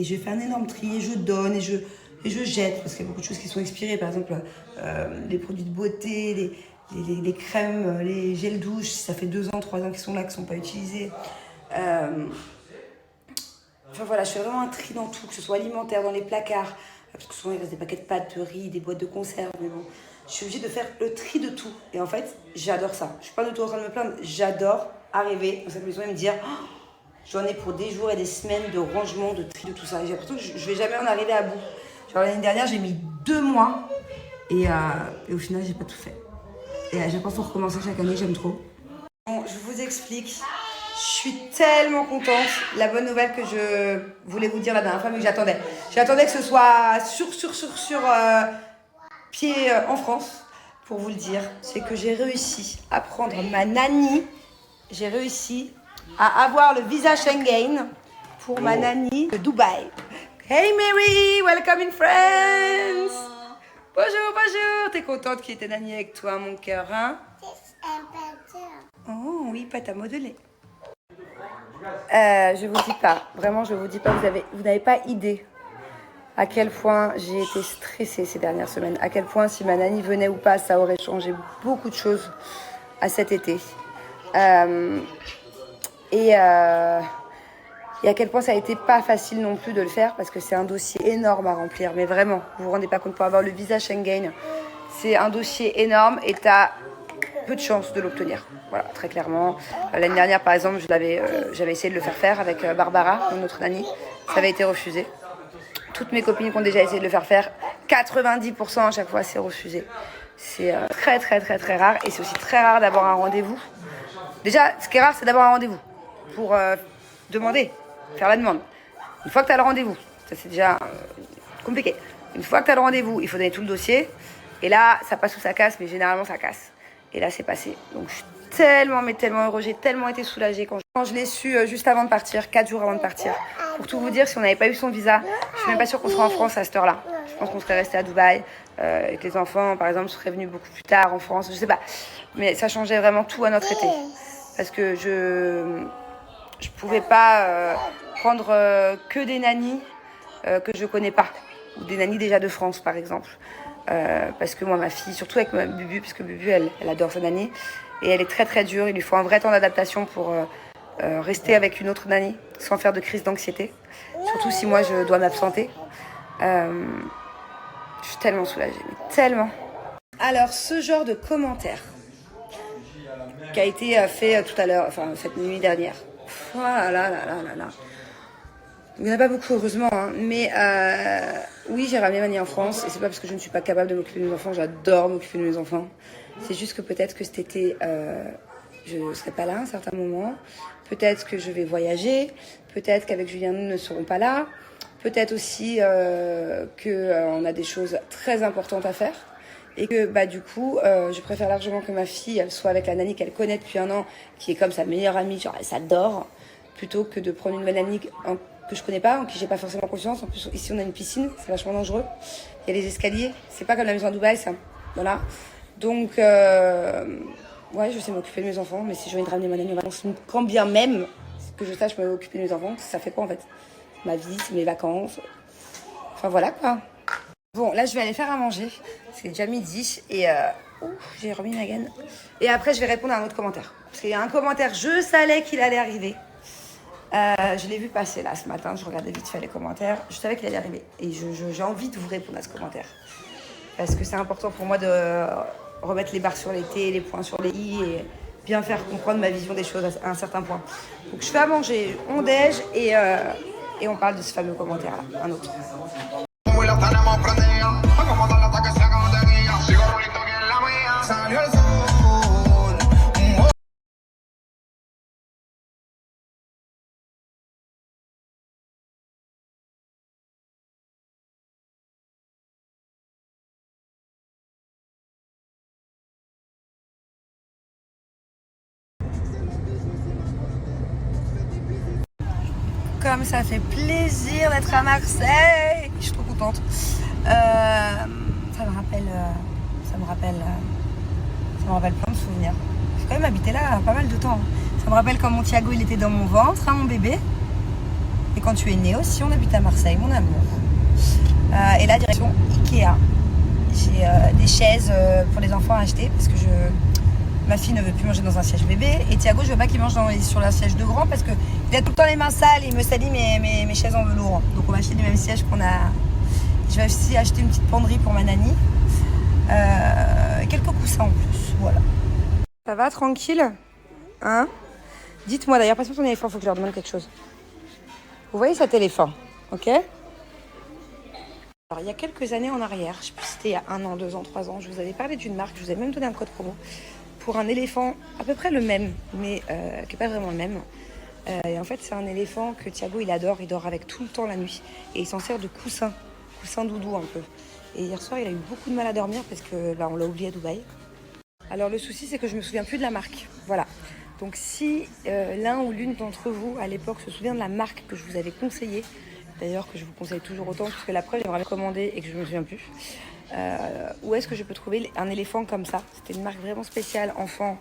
et je fais un énorme tri et je donne et je jette parce qu'il y a beaucoup de choses qui sont expirées. Par exemple, les produits de beauté, les crèmes, les gels douche, ça fait 2 ans, 3 ans qu'ils sont là, qui ne sont pas utilisés. Enfin voilà, je fais vraiment un tri dans tout, que ce soit alimentaire, dans les placards, parce que souvent il reste des paquets de pâtes, de riz, des boîtes de conserve, mais bon, je suis obligée de faire le tri de tout. Et en fait, j'adore ça. Je suis pas du tout en train de me plaindre, j'adore arriver dans cette maison et me dire, oh, j'en ai pour des jours et des semaines de rangement, de tri, de tout ça. Et j'ai l'impression que je vais jamais en arriver à bout. Genre l'année dernière, j'ai mis 2 mois et au final, j'ai pas tout fait. Et j'ai l'impression de recommencer chaque année, j'aime trop. Bon, je vous explique. Je suis tellement contente. La bonne nouvelle que je voulais vous dire la dernière fois, mais que j'attendais. J'attendais que ce soit sur pied en France, pour vous le dire. C'est que j'ai réussi à prendre ma nanny. J'ai réussi à avoir le visa Schengen pour ma nanny de Dubaï. Hey Mary, welcome in France. Bonjour, bonjour. T'es contente qu'il y ait ta nanny avec toi, mon cœur, hein? Oh oui, pâte à modeler. Je vous dis pas, vraiment je vous dis pas, vous n'avez pas idée à quel point j'ai été stressée ces dernières semaines, à quel point si ma nanny venait ou pas, ça aurait changé beaucoup de choses à cet été. Et à quel point ça a été pas facile non plus de le faire parce que c'est un dossier énorme à remplir, mais vraiment, vous vous rendez pas compte, pour avoir le visa Schengen, c'est un dossier énorme et t'as peu de chances de l'obtenir. Voilà, très clairement. L'année dernière, par exemple, j'avais essayé de le faire avec Barbara, notre nanny. Ça avait été refusé. Toutes mes copines qui ont déjà essayé de le faire, 90% à chaque fois, c'est refusé. C'est très, très, très, très rare. Et c'est aussi très rare d'avoir un rendez-vous. Déjà, ce qui est rare, c'est d'avoir un rendez-vous pour demander, faire la demande. Une fois que tu as le rendez-vous, ça c'est déjà compliqué. Une fois que tu as le rendez-vous, il faut donner tout le dossier. Et là, ça passe ou ça casse, mais généralement, ça casse. Et là, c'est passé. Donc, je suis tellement, mais tellement heureuse. J'ai tellement été soulagée quand je l'ai su juste avant de partir, 4 jours avant de partir. Pour tout vous dire, si on n'avait pas eu son visa, je suis même pas sûre qu'on serait en France à cette heure-là. Je pense qu'on serait resté à Dubaï. Et que les enfants, par exemple, seraient venus beaucoup plus tard en France. Je sais pas. Mais ça changeait vraiment tout à notre été. Parce que je pouvais pas prendre que des nannies que je connais pas. Ou des nannies déjà de France, par exemple. Parce que moi, ma fille, surtout avec ma Bubu, parce que Bubu, elle adore sa nanny, et elle est très très dure, il lui faut un vrai temps d'adaptation pour rester avec une autre nanny, sans faire de crise d'anxiété, surtout si moi je dois m'absenter. Je suis tellement soulagée, mais tellement. Alors, ce genre de commentaire qui a été fait tout à l'heure, enfin cette nuit dernière, oh là là là là là. Il n'y en a pas beaucoup, heureusement, hein. Mais oui, j'ai ramené Mani en France et c'est pas parce que je ne suis pas capable de m'occuper de mes enfants, j'adore m'occuper de mes enfants. C'est juste que peut-être que cet été, je ne serai pas là à un certain moment. Peut-être que je vais voyager. Peut-être qu'avec Julien, nous ne serons pas là. Peut-être aussi qu'on a des choses très importantes à faire. Et que du coup, je préfère largement que ma fille elle soit avec la nanny qu'elle connaît depuis 1 an, qui est comme sa meilleure amie, genre elle s'adore, plutôt que de prendre une nanny que je connais pas, en qui j'ai pas forcément confiance. En plus, ici on a une piscine, c'est vachement dangereux. Il y a les escaliers, c'est pas comme la maison à Dubaï, ça. Voilà. Donc, ouais, je sais m'occuper de mes enfants, mais si je viens de ramener ma nanny en vacances, quand bien même que je sache m'occuper de mes enfants, ça fait quoi en fait? Ma vie, c'est mes vacances. Enfin voilà quoi. Bon, là je vais aller faire à manger. C'est déjà midi et j'ai remis ma gaine. Et après, je vais répondre à un autre commentaire. Parce qu'il y a un commentaire, je savais qu'il allait arriver. Je l'ai vu passer là ce matin, je regardais vite fait les commentaires, je savais qu'il allait arriver et j'ai envie de vous répondre à ce commentaire parce que c'est important pour moi de remettre les barres sur les T, les points sur les I et bien faire comprendre ma vision des choses à un certain point. Donc je fais à manger, on déj et on parle de ce fameux commentaire là, un autre. Comme ça fait plaisir d'être à Marseille, je suis trop contente. Ça me rappelle plein de souvenirs. J'ai quand même habité là pas mal de temps. Ça me rappelle quand mon Thiago il était dans mon ventre, hein, mon bébé. Et quand tu es né aussi, on habite à Marseille, mon amour. Et là, direction Ikea. J'ai des chaises pour les enfants à acheter parce que ma fille ne veut plus manger dans un siège bébé. Et Thiago, je veux pas qu'il mange sur le siège de grand parce qu'il a tout le temps les mains sales et il me salit mes chaises en velours. Donc on va acheter les mêmes sièges qu'on a. Je vais aussi acheter une petite penderie pour ma nanny. Quelques coussins en plus, voilà. Ça va, tranquille? Hein? Dites-moi d'ailleurs, passe-moi ton éléphant, faut que je leur demande quelque chose. Vous voyez cet éléphant, ok? Alors, il y a quelques années en arrière, je sais plus si c'était il y a 1 an, 2 ans, 3 ans, je vous avais parlé d'une marque, je vous avais même donné un code promo pour un éléphant à peu près le même, mais qui n'est pas vraiment le même. Et en fait, c'est un éléphant que Thiago, il adore, il dort avec tout le temps la nuit. Et il s'en sert de coussin doudou un peu. Et hier soir, il a eu beaucoup de mal à dormir parce que on l'a oublié à Dubaï. Alors le souci, c'est que je me souviens plus de la marque. Voilà. Donc si l'un ou l'une d'entre vous, à l'époque, se souvient de la marque que je vous avais conseillée, d'ailleurs que je vous conseille toujours autant, puisque la preuve, j'aimerais commander et que je ne me souviens plus, où est-ce que je peux trouver un éléphant comme ça? C'était une marque vraiment spéciale, enfant.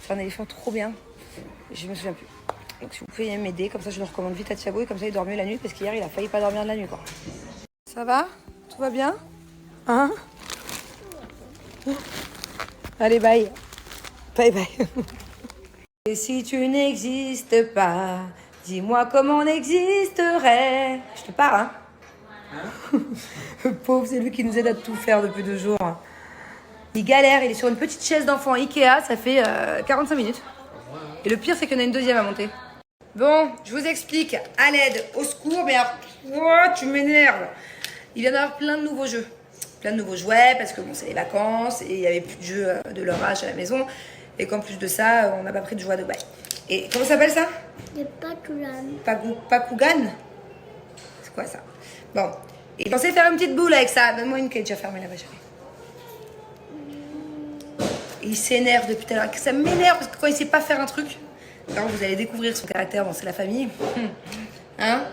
C'est un éléphant trop bien. Je me souviens plus. Donc si vous pouvez m'aider, comme ça je le recommande vite à Thiago et comme ça il dort mieux la nuit, parce qu'hier il a failli pas dormir de la nuit, quoi. Ça va? Tout va bien? Hein? Allez, bye. Bye bye. Et si tu n'existes pas, dis-moi comment on existerait. Je te parle, hein? Le pauvre, c'est lui qui nous aide à tout faire depuis 2 jours. Il galère, il est sur une petite chaise d'enfant Ikea, ça fait 45 minutes. Et le pire, c'est qu'il y en a une deuxième à monter. Bon, je vous explique, à l'aide, au secours, mais alors, oh, tu m'énerves. Il vient d'avoir plein de nouveaux jeux, plein de nouveaux jouets, parce que bon, c'est les vacances, et il n'y avait plus de jeux de leur âge à la maison, et qu'en plus de ça, on n'a pas pris de jouets à Dubaï. Et comment ça s'appelle ça? Des Pakougan. Pakougan? C'est quoi ça? Bon, il pensait faire une petite boule avec ça. Donne-moi une qui est déjà fermée là-bas, chérie. Il s'énerve depuis tout à l'heure. Ça m'énerve parce que quand il sait pas faire un truc, alors vous allez découvrir son caractère, bon, c'est la famille. Hein?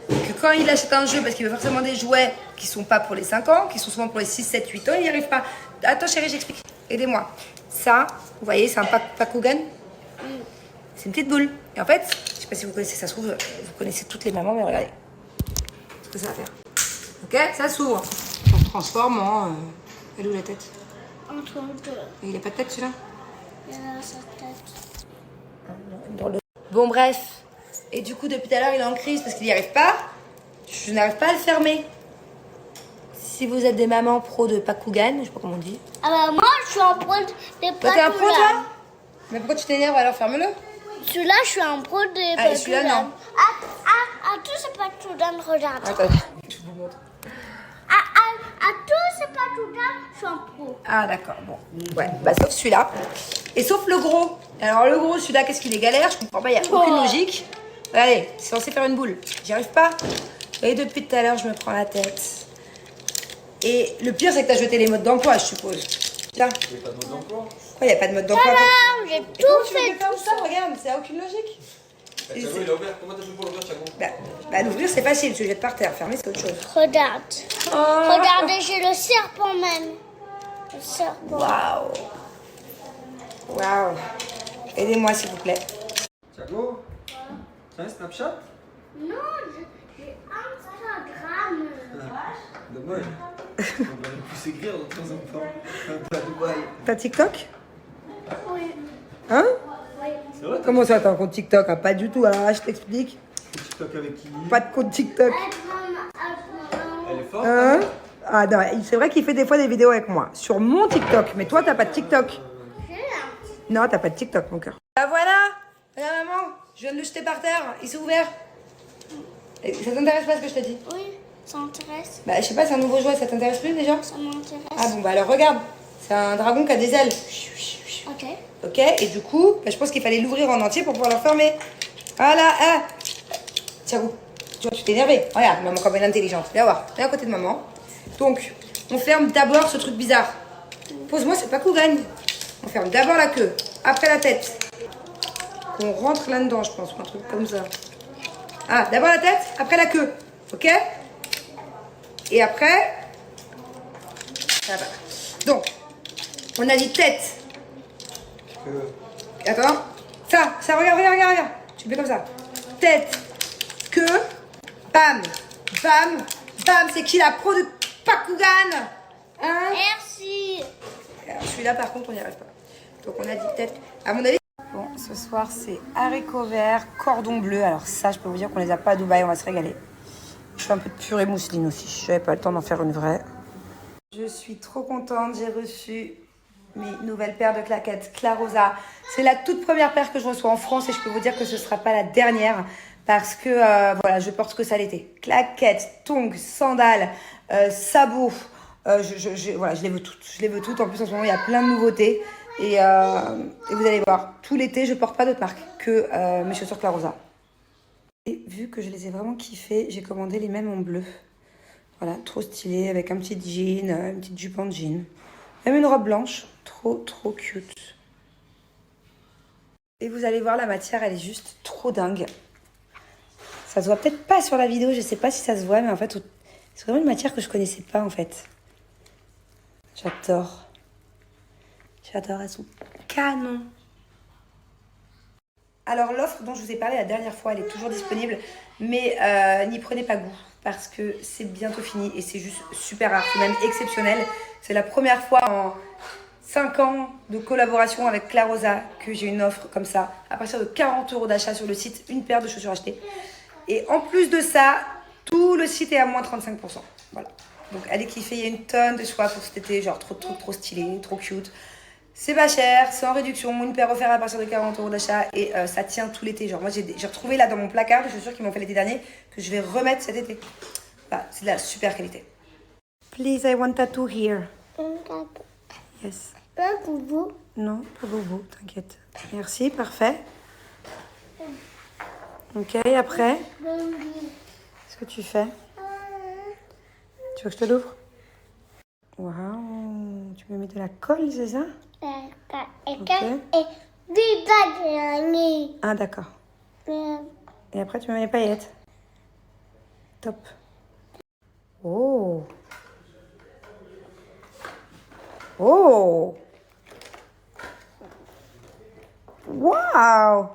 Que quand il achète un jeu, parce qu'il veut forcément des jouets qui sont pas pour les 5 ans, qui sont souvent pour les 6, 7, 8 ans, il n'y arrive pas. Attends chérie, j'explique. Aidez-moi. Ça, vous voyez, c'est un Pakougan. C'est une petite boule. Et en fait, je sais pas si vous connaissez, ça se trouve, vous connaissez toutes les mamans, mais regardez ce que ça va faire. Ok? Ça s'ouvre. Ça se transforme en... Elle est où la tête? Entre deux. Et il a pas de tête celui-là? Il a sa tête. Bon bref, et du coup depuis tout à l'heure il est en crise parce qu'il n'y arrive pas. Je n'arrive pas à le fermer. Si vous êtes des mamans pro de Pakougan, je sais pas comment on dit. Ah bah moi je suis en pro des Toi t'es un pro Pakougan. toi? Mais pourquoi tu t'énerves alors? Ferme-le. Celui-là je suis un pro des Ah, et celui-là, non. À tous ces Pakougan, regarde. Attends, je vous montre. À tous ces Pakougan, je suis un pro. Ah d'accord, bon. Ouais, bah sauf celui-là. Et sauf le gros. Alors le gros, celui-là, qu'est-ce qu'il est galère? Je comprends pas, il n'y a aucune logique. Regardez, c'est censé faire une boule. J'y arrive pas. Et depuis tout à l'heure, je me prends la tête. Et le pire, c'est que t'as jeté les modes d'emploi, je suppose. Tiens. Il n'y a pas de mode d'emploi. Pourquoi il n'y a pas de mode d'emploi? Voilà, j'ai Et tout comment tu veux fait. le faire ça? Regarde, ça n'a aucune logique. Thiago, il a ouvert. Comment t'as fait pour l'ouvrir, Thiago? Bah l'ouvrir, c'est facile, tu le jettes par terre. Fermer, c'est autre chose. Regarde. Oh. Regardez, j'ai le serpent même. Le serpent. Waouh. Waouh. Aidez-moi, s'il vous plaît. Thiago, tiens, Snapchat. Non, j'ai Instagram. Dommage. On va plus s'écrire de temps en temps. À Dubaï. T'as TikTok? Oui. Hein? C'est vrai, Comment ça, t'as un compte TikTok? Ah, pas du tout, alors là, je t'explique. t'as TikTok avec qui? Pas de compte TikTok. Elle est forte. Hein? Ah non, c'est vrai qu'il fait des fois des vidéos avec moi. Sur mon TikTok. Mais toi, t'as pas de TikTok. Non, t'as pas de TikTok, mon cœur. Ah voilà! Regarde, maman, je viens de le jeter par terre. Il s'est ouvert. Et ça t'intéresse pas ce que je te dis? Oui, ça m'intéresse. Bah, je sais pas, c'est un nouveau jouet, ça t'intéresse plus déjà? Ça m'intéresse. Ah bon, bah alors regarde. C'est un dragon qui a des ailes. Ok. Ok? Et du coup, bah, je pense qu'il fallait l'ouvrir en entier pour pouvoir le refermer. Voilà, ah! Thiago, tu vois, tu t'es énervé. Regarde, maman, comme elle est intelligente. Viens voir, viens à côté de maman. Donc, on ferme d'abord ce truc bizarre. Pose-moi, c'est pas qu'on gagne. On ferme d'abord la queue, après la tête. Qu'on rentre là-dedans, je pense, ou un truc comme ça. Ah, d'abord la tête, après la queue. Ok? Et après... Ça va. Donc, on a dit tête. Attends. Ça, regarde. Tu fais comme ça. Tête, que... Bam, bam, bam. C'est qui la pro de Bakugan? Hein? Merci. Alors, celui-là, par contre, on n'y arrive pas. Donc, on a dit peut-être... À mon avis... Bon, ce soir, c'est haricots verts, cordon bleu. Alors ça, je peux vous dire qu'on les a pas à Dubaï. On va se régaler. Je fais un peu de purée mousseline aussi. J'avais pas le temps d'en faire une vraie. Je suis trop contente. J'ai reçu mes nouvelles paires de claquettes Clarosa. C'est la toute première paire que je reçois en France et je peux vous dire que ce sera pas la dernière parce que voilà, je porte que ça l'été. Claquettes, tongs, sandales, sabots. Voilà, je les veux toutes. Je les veux toutes. En plus, en ce moment, il y a plein de nouveautés. Et vous allez voir, tout l'été, je porte pas d'autres marques que mes chaussures Clarosa. Et vu que je les ai vraiment kiffées, j'ai commandé les mêmes en bleu. Voilà, trop stylé, avec un petit jean, une petite jupe en jean. Même une robe blanche, trop cute. Et vous allez voir, la matière, elle est juste trop dingue. Ça se voit peut-être pas sur la vidéo, je sais pas si ça se voit, mais en fait, c'est vraiment une matière que je connaissais pas, en fait. J'adore. J'adore, elles sont canon. Alors, l'offre dont je vous ai parlé la dernière fois, elle est toujours disponible, mais n'y prenez pas goût parce que c'est bientôt fini et c'est juste super rare, c'est même exceptionnel. C'est la première fois en 5 ans de collaboration avec Clarosa que j'ai une offre comme ça, à partir de 40 € d'achat sur le site, une paire de chaussures achetées. Et en plus de ça, tout le site est à moins 35%. Voilà. Donc, allez kiffer, il y a une tonne de choix pour cet été, genre trop stylé, trop cute. C'est pas cher, c'est en réduction, une paire offerte à partir de 40 € d'achat et ça tient tout l'été. Genre moi j'ai retrouvé là dans mon placard des chaussures qui m'ont fait l'été dernier que je vais remettre cet été. Voilà, c'est de la super qualité. Please, I want tattoo here. Yes. Un boubou. Non, pas bobo, t'inquiète. Merci, parfait. Ok, après, qu'est-ce que tu fais? Tu veux que je te l'ouvre? Waouh, tu me mets de la colle, c'est ça? Et du bananes. Ah, d'accord. Et après, tu me mets les paillettes. Top. Oh. Oh. Wow.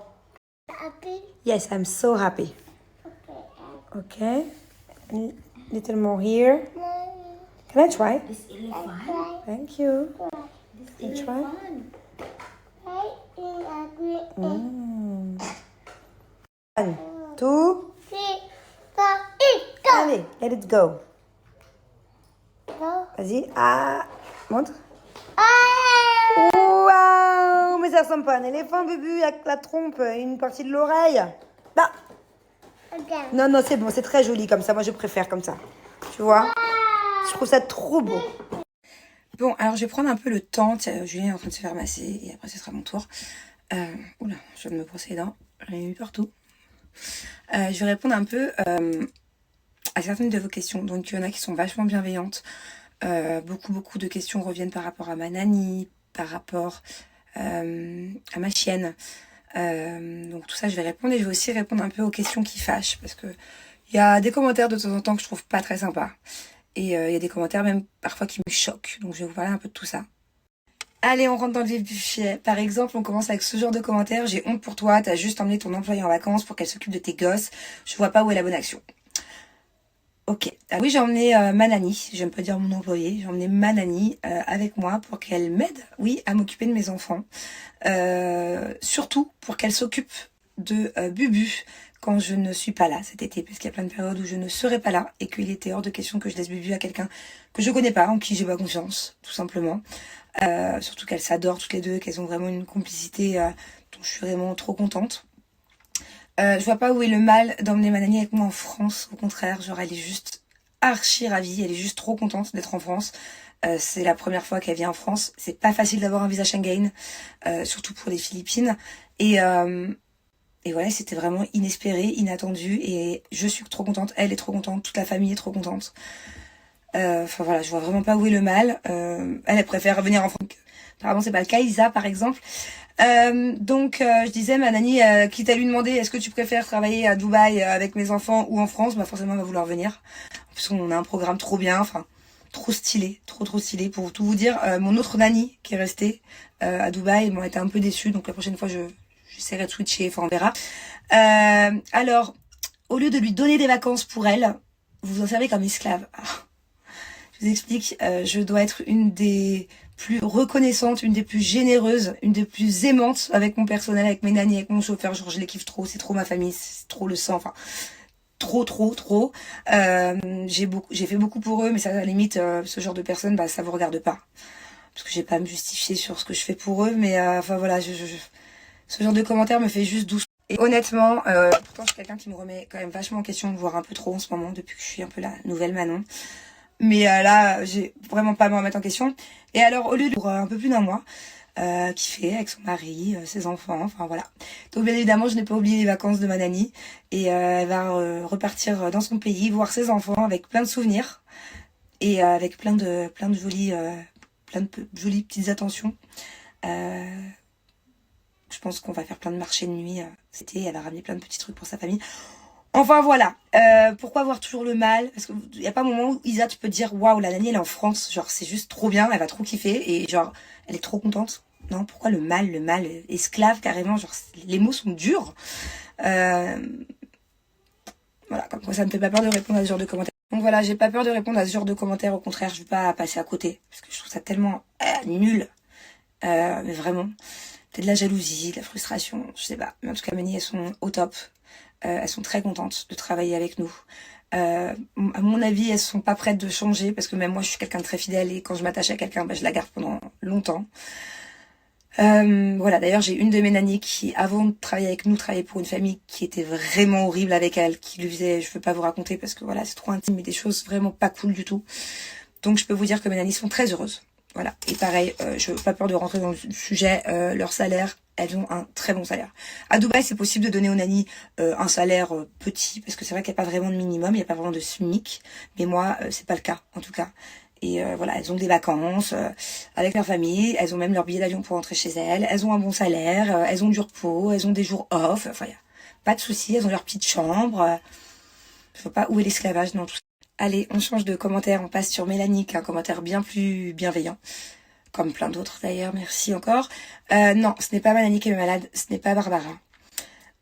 Happy. Yes, I'm so happy. Okay. Little more here. Can I try? Thank you. You try? Mm. 1, 2. Allez, let it go. Vas-y. Ah, montre. Waouh, mais ça ressemble pas à un éléphant, Bubu, avec la trompe et une partie de l'oreille. Bah. Non, c'est bon, c'est très joli comme ça. Moi, je préfère comme ça. Tu vois? Je trouve ça trop beau. Bon, alors je vais prendre un peu le temps. Tiens, Julien est en train de se faire masser et après ce sera mon tour. Oula, je viens de me brosser les dents. J'en ai mis partout. Je vais répondre un peu à certaines de vos questions. Donc il y en a qui sont vachement bienveillantes. Beaucoup de questions reviennent par rapport à ma nanny, par rapport à ma chienne. Donc tout ça, je vais répondre et je vais aussi répondre un peu aux questions qui fâchent parce que il y a des commentaires de temps en temps que je trouve pas très sympas. Et il y a des commentaires même parfois qui me choquent. Donc je vais vous parler un peu de tout ça. Allez, on rentre dans le vif du sujet. Par exemple, on commence avec ce genre de commentaires. J'ai honte pour toi, t'as juste emmené ton employé en vacances pour qu'elle s'occupe de tes gosses. Je vois pas où est la bonne action. Ok. Ah oui, j'ai emmené ma nanny. J'aime pas dire mon employé. J'ai emmené ma nanny avec moi pour qu'elle m'aide, oui, à m'occuper de mes enfants. Surtout pour qu'elle s'occupe de Bubu quand je ne suis pas là cet été, parce qu'il y a plein de périodes où je ne serai pas là et qu'il était hors de question que je laisse Bubu à quelqu'un que je connais pas, en qui j'ai pas confiance, tout simplement. Surtout qu'elles s'adorent toutes les deux, qu'elles ont vraiment une complicité dont je suis vraiment trop contente. Je vois pas où est le mal d'emmener ma nanny avec moi en France. Au contraire, genre elle est juste archi ravie, elle est juste trop contente d'être en France. C'est la première fois qu'elle vient en France. C'est pas facile d'avoir un visa Schengen, surtout pour les Philippines. Et voilà, c'était vraiment inespéré, inattendu. Et je suis trop contente, elle est trop contente, toute la famille est trop contente. Enfin voilà, je vois vraiment pas où est le mal. Elle préfère revenir en France. Apparemment c'est pas le cas, Isa par exemple. Je disais, ma nanny, quitte à lui demander est-ce que tu préfères travailler à Dubaï avec mes enfants ou en France, bah forcément elle va vouloir venir. En plus on a un programme trop bien, enfin trop stylé, trop stylé. Pour tout vous dire, mon autre nanny qui est restée à Dubaï m'a été un peu déçue, donc la prochaine fois j'essaierai de switcher, enfin on verra. Alors au lieu de lui donner des vacances pour elle, vous vous en servez comme esclave. Je vous explique, je dois être une des plus reconnaissantes, une des plus généreuses, une des plus aimantes avec mon personnel, avec mes nannies, avec mon chauffeur. Genre, je les kiffe trop, c'est trop ma famille, c'est trop le sang, enfin, trop. J'ai fait beaucoup pour eux, mais ça, à la limite, ce genre de personnes, bah, ça vous regarde pas. Parce que j'ai pas à me justifier sur ce que je fais pour eux, mais enfin voilà, ce genre de commentaires me fait juste douce. Et honnêtement, pourtant je suis quelqu'un qui me remet quand même vachement en question, voire un peu trop en ce moment, depuis que je suis un peu la nouvelle Manon. Mais là, j'ai vraiment pas à me remettre en question. Et alors, au lieu de un peu plus d'un mois, kiffer avec son mari, ses enfants, enfin voilà. Donc bien évidemment, je n'ai pas oublié les vacances de ma nanny. Et elle va repartir dans son pays, voir ses enfants avec plein de souvenirs. Et avec plein de jolies petites attentions. Je pense qu'on va faire plein de marchés de nuit. C'était, elle va ramener plein de petits trucs pour sa famille. Enfin voilà, pourquoi voir toujours le mal? Parce qu'il n'y a pas un moment où Isa, tu peux te dire waouh, la nanny elle est en France, genre c'est juste trop bien, elle va trop kiffer et genre elle est trop contente. Non, pourquoi le mal, esclave carrément, genre les mots sont durs. Voilà, comme quoi ça me fait pas peur de répondre à ce genre de commentaires. Donc voilà, j'ai pas peur de répondre à ce genre de commentaires, au contraire, je veux pas passer à côté parce que je trouve ça tellement nul, mais vraiment, peut-être de la jalousie, de la frustration, je sais pas. Mais en tout cas, mes nannies elles sont au top. Elles sont très contentes de travailler avec nous. À mon avis, elles sont pas prêtes de changer parce que même moi, je suis quelqu'un de très fidèle et quand je m'attache à quelqu'un, bah, je la garde pendant longtemps. Voilà, d'ailleurs, j'ai une de mes nannies qui, avant de travailler avec nous, travaillait pour une famille qui était vraiment horrible avec elle, qui lui faisait, je peux pas vous raconter parce que voilà, c'est trop intime, mais des choses vraiment pas cool du tout. Donc, je peux vous dire que mes nannies sont très heureuses. Voilà. Et pareil, je n'ai pas peur de rentrer dans le sujet, leur salaire, elles ont un très bon salaire. À Dubaï, c'est possible de donner aux nannies un salaire petit, parce que c'est vrai qu'il n'y a pas vraiment de minimum, il n'y a pas vraiment de SMIC, mais moi, c'est pas le cas, en tout cas. Et voilà, elles ont des vacances avec leur famille, elles ont même leur billet d'avion pour rentrer chez elles ont un bon salaire, elles ont du repos, elles ont des jours off, enfin, il n'y a pas de souci, elles ont leur petite chambre. Je vois pas où est l'esclavage dans tout ça. Allez, on change de commentaire, on passe sur Mélanie, qui a un commentaire bien plus bienveillant. Comme plein d'autres d'ailleurs, merci encore. Non, ce n'est pas Mélanie qui est malade, ce n'est pas Barbara.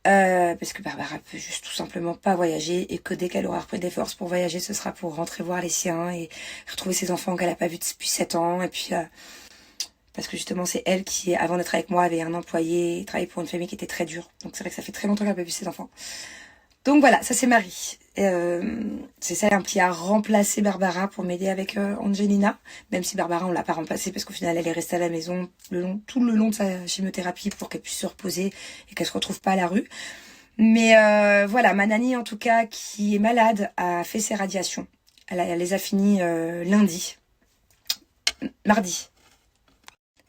Parce que Barbara peut juste tout simplement pas voyager et que dès qu'elle aura repris des forces pour voyager, ce sera pour rentrer voir les siens et retrouver ses enfants qu'elle a pas vus depuis 7 ans. Et puis, parce que justement, c'est elle qui, avant d'être avec moi, avait un employé et travaillait pour une famille qui était très dure. Donc c'est vrai que ça fait très longtemps qu'elle n'a pas vu ses enfants. Donc voilà, ça c'est Marie. C'est celle qui a remplacé Barbara pour m'aider avec Angelina. Même si Barbara, on l'a pas remplacée parce qu'au final, elle est restée à la maison tout le long de sa chimiothérapie pour qu'elle puisse se reposer et qu'elle se retrouve pas à la rue. Mais voilà, ma nanny en tout cas, qui est malade, a fait ses radiations. Elle les a finies mardi.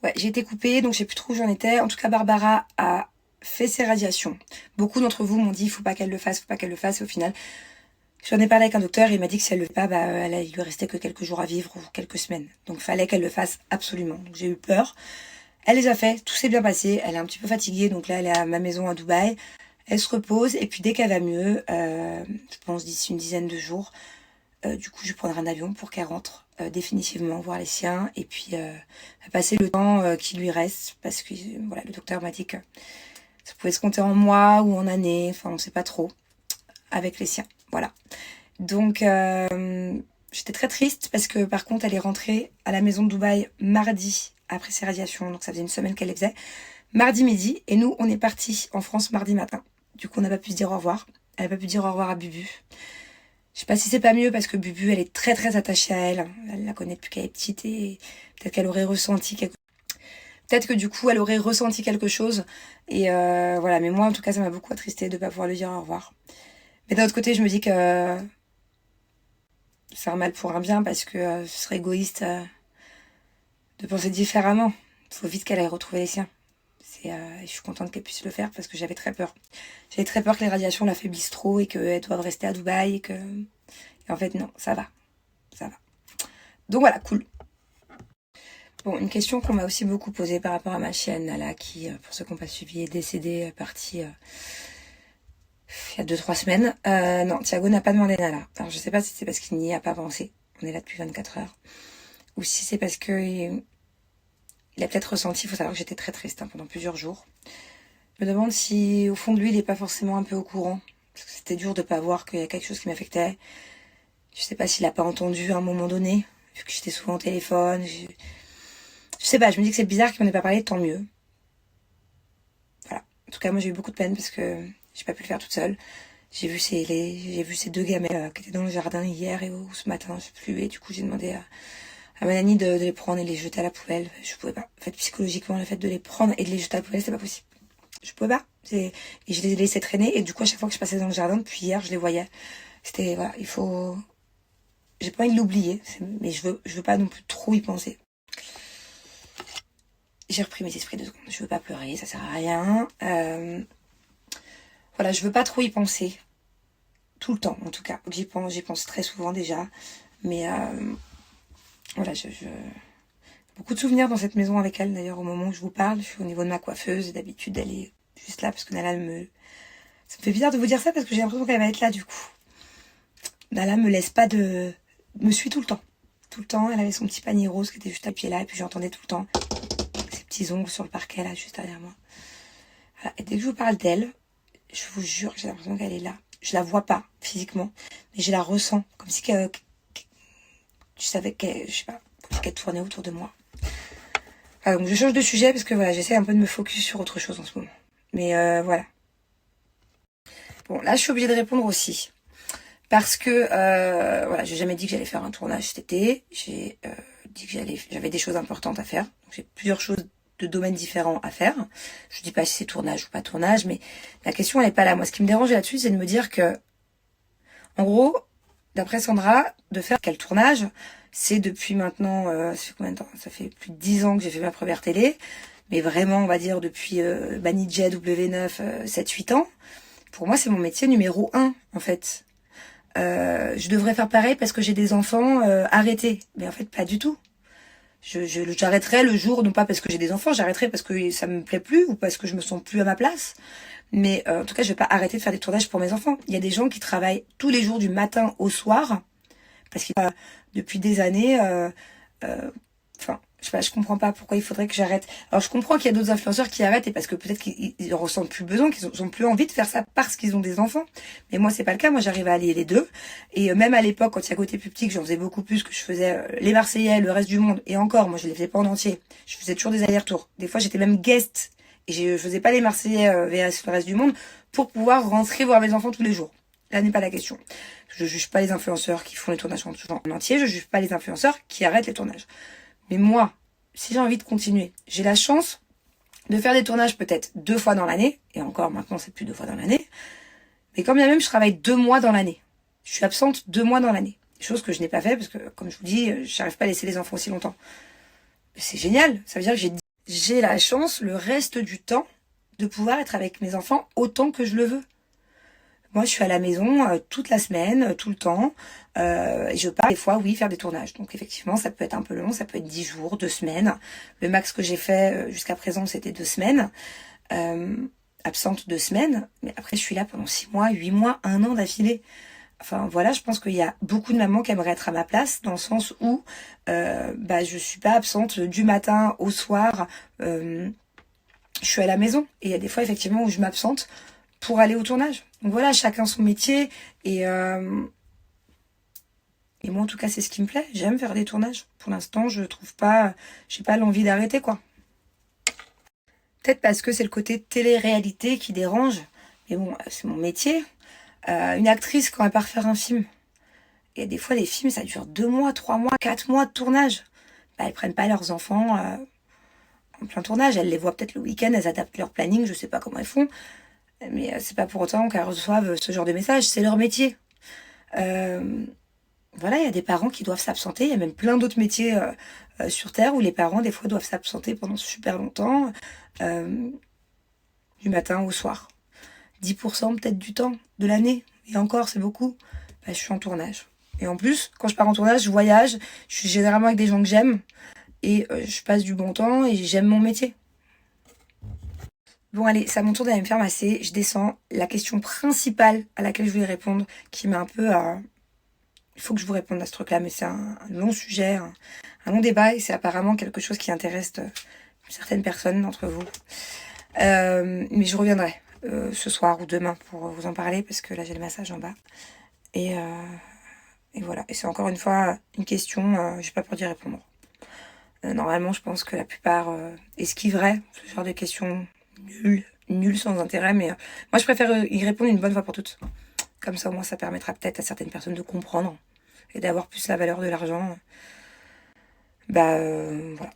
Ouais, j'ai été coupée, donc je sais plus trop où j'en étais. En tout cas, Barbara a fait ses radiations. Beaucoup d'entre vous m'ont dit il faut pas qu'elle le fasse, et au final, j'en ai parlé avec un docteur et il m'a dit que si elle le fait pas, bah, il lui restait que quelques jours à vivre ou quelques semaines. Donc fallait qu'elle le fasse absolument. Donc j'ai eu peur. Elle les a fait, tout s'est bien passé. Elle est un petit peu fatiguée, donc là elle est à ma maison à Dubaï. Elle se repose et puis dès qu'elle va mieux, je pense d'ici une dizaine de jours, du coup je prendrai un avion pour qu'elle rentre définitivement voir les siens et puis passer le temps qui lui reste parce que voilà, le docteur m'a dit que ça pouvait se compter en mois ou en années, enfin on sait pas trop, avec les siens, voilà. Donc j'étais très triste parce que par contre elle est rentrée à la maison de Dubaï mardi après ses radiations, donc ça faisait une semaine qu'elle les faisait, mardi midi, et nous on est partis en France mardi matin. Du coup on n'a pas pu se dire au revoir, elle n'a pas pu dire au revoir à Bubu. Je sais pas si c'est pas mieux parce que Bubu elle est très très attachée à elle, elle la connaît depuis qu'elle est petite et peut-être qu'elle aurait ressenti quelque chose. Peut-être que du coup, elle aurait ressenti quelque chose. Et voilà, mais moi, en tout cas, ça m'a beaucoup attristée de ne pas pouvoir lui dire au revoir. Mais d'un autre côté, je me dis que c'est un mal pour un bien parce que ce serait égoïste de penser différemment. Il faut vite qu'elle aille retrouver les siens. Je suis contente qu'elle puisse le faire parce que j'avais très peur. J'avais très peur que les radiations l'affaiblissent trop et qu'elle doive rester à Dubaï. Et en fait, non, ça va. Ça va. Donc voilà, cool. Bon, une question qu'on m'a aussi beaucoup posée par rapport à ma chienne, Nala, qui, pour ceux qui n'ont pas suivi, est décédée, partie il y a 2-3 semaines. Non, Thiago n'a pas demandé Nala. Alors, je sais pas si c'est parce qu'il n'y a pas pensé. On est là depuis 24 heures. Ou si c'est parce que il a peut-être ressenti, il faut savoir que j'étais très triste pendant plusieurs jours. Je me demande si, au fond de lui, il n'est pas forcément un peu au courant. Parce que c'était dur de pas voir qu'il y a quelque chose qui m'affectait. Je sais pas s'il a pas entendu à un moment donné, vu que j'étais souvent au téléphone. Je sais pas, je me dis que c'est bizarre qu'il m'en ait pas parlé, tant mieux. Voilà. En tout cas, moi j'ai eu beaucoup de peine parce que j'ai pas pu le faire toute seule. J'ai vu ces deux gamelles qui étaient dans le jardin hier ou ce matin, je sais plus, et du coup j'ai demandé à ma nanny de les prendre et les jeter à la poubelle. Je pouvais pas. En fait, psychologiquement, le fait de les prendre et de les jeter à la poubelle, c'est pas possible. Je pouvais pas. Et je les ai laissés traîner, et du coup, à chaque fois que je passais dans le jardin, depuis hier, je les voyais. C'était, voilà, il faut... J'ai pas envie de l'oublier, mais je veux pas non plus trop y penser. J'ai repris mes esprits 2 secondes. Je veux pas pleurer, ça sert à rien. Voilà, je veux pas trop y penser. Tout le temps, en tout cas. J'y pense très souvent déjà. Mais voilà, beaucoup de souvenirs dans cette maison avec elle. D'ailleurs, au moment où je vous parle, je suis au niveau de ma coiffeuse. D'habitude, elle est juste là parce que Nala Ça me fait bizarre de vous dire ça parce que j'ai l'impression qu'elle va être là du coup. Nala me laisse pas de... me suit tout le temps. Tout le temps, elle avait son petit panier rose qui était juste à pied là, et puis j'entendais tout le temps ses petits ongles sur le parquet là, juste derrière moi. Voilà. Et dès que je vous parle d'elle, je vous jure que j'ai l'impression qu'elle est là. Je la vois pas physiquement, mais je la ressens, comme si je savais qu'elle, je sais pas, qu'elle tournait autour de moi. Voilà, donc je change de sujet parce que voilà, j'essaie un peu de me focus sur autre chose en ce moment. Mais voilà. Bon, là, je suis obligée de répondre aussi. Parce que, voilà, j'ai jamais dit que j'allais faire un tournage cet été. J'ai dit que j'avais des choses importantes à faire. Donc, j'ai plusieurs choses de domaines différents à faire. Je dis pas si c'est tournage ou pas tournage, mais la question, elle est pas là. Moi, ce qui me dérange là-dessus, c'est de me dire que, en gros, d'après Sandra, de faire quel tournage, c'est depuis maintenant, ça fait combien de temps? Ça fait plus de 10 ans que j'ai fait ma première télé. Mais vraiment, on va dire, depuis Banijay W9, 7-8 ans. Pour moi, c'est mon métier numéro 1, en fait. Je devrais faire pareil parce que j'ai des enfants arrêtés. Mais en fait, pas du tout. J'arrêterai le jour, non pas parce que j'ai des enfants, j'arrêterai parce que ça me plaît plus ou parce que je me sens plus à ma place. Mais en tout cas, je vais pas arrêter de faire des tournages pour mes enfants. Il y a des gens qui travaillent tous les jours du matin au soir parce qu'ils depuis des années... Enfin, je sais pas, je comprends pas pourquoi il faudrait que j'arrête. Alors je comprends qu'il y a d'autres influenceurs qui arrêtent et parce que peut-être qu'ils ressentent plus besoin, qu'ils ont plus envie de faire ça parce qu'ils ont des enfants. Mais moi c'est pas le cas, moi j'arrive à allier les deux. Et même à l'époque, quand Thiago était plus petit, que j'en faisais beaucoup plus, que je faisais les Marseillais, le reste du monde, et encore, moi je les faisais pas en entier. Je faisais toujours des allers-retours. Des fois j'étais même guest et je faisais pas les Marseillais vs le reste du monde pour pouvoir rentrer voir mes enfants tous les jours. Là n'est pas la question. Je juge pas les influenceurs qui font les tournages en entier, je juge pas les influenceurs qui arrêtent les tournages. Mais moi, si j'ai envie de continuer, j'ai la chance de faire des tournages peut-être 2 fois dans l'année, et encore maintenant c'est plus 2 fois dans l'année, mais quand bien même je travaille 2 mois dans l'année. Je suis absente 2 mois dans l'année. Chose que je n'ai pas fait parce que, comme je vous dis, j'arrive pas à laisser les enfants aussi longtemps. C'est génial, ça veut dire que j'ai la chance le reste du temps de pouvoir être avec mes enfants autant que je le veux. Moi, je suis à la maison toute la semaine, tout le temps. Et je pars des fois, oui, faire des tournages. Donc effectivement, ça peut être un peu long, ça peut être 10 jours, 2 semaines. Le max que j'ai fait jusqu'à présent, c'était 2 semaines. Absente 2 semaines. Mais après, je suis là pendant 6 mois, 8 mois, 1 an d'affilée. Enfin voilà, je pense qu'il y a beaucoup de mamans qui aimeraient être à ma place, dans le sens où je suis pas absente du matin au soir. Je suis à la maison. Et il y a des fois, effectivement, où je m'absente pour aller au tournage. Donc voilà, chacun son métier. Et moi, en tout cas, c'est ce qui me plaît. J'aime faire des tournages. Pour l'instant, j'ai pas l'envie d'arrêter, quoi. Peut-être parce que c'est le côté télé-réalité qui dérange. Mais bon, c'est mon métier. Une actrice, quand elle part faire un film, et des fois, les films, ça dure 2 mois, 3 mois, 4 mois de tournage. Elles prennent pas leurs enfants en plein tournage. Elles les voient peut-être le week-end, elles adaptent leur planning, je sais pas comment elles font. Mais c'est pas pour autant qu'elles reçoivent ce genre de message, c'est leur métier. Voilà, il y a des parents qui doivent s'absenter, il y a même plein d'autres métiers sur Terre où les parents, des fois, doivent s'absenter pendant super longtemps, du matin au soir. 10% peut-être du temps de l'année, et encore, c'est beaucoup. Je suis en tournage. Et en plus, quand je pars en tournage, je voyage, je suis généralement avec des gens que j'aime, et je passe du bon temps, et j'aime mon métier. Bon allez, c'est à mon tour d'aller me faire masser. Je descends. La question principale à laquelle je voulais répondre, qui m'a un peu... Il faut que je vous réponde à ce truc-là, mais c'est un long sujet, un long débat, et c'est apparemment quelque chose qui intéresse certaines personnes d'entre vous. Mais je reviendrai ce soir ou demain pour vous en parler, parce que là j'ai le massage en bas. Et voilà. Et c'est encore une fois une question, j'ai pas peur d'y répondre. Normalement, je pense que la plupart esquiveraient ce genre de questions nulles sans intérêt, mais moi je préfère y répondre une bonne fois pour toutes. Comme ça, au moins, ça permettra peut-être à certaines personnes de comprendre et d'avoir plus la valeur de l'argent. Voilà.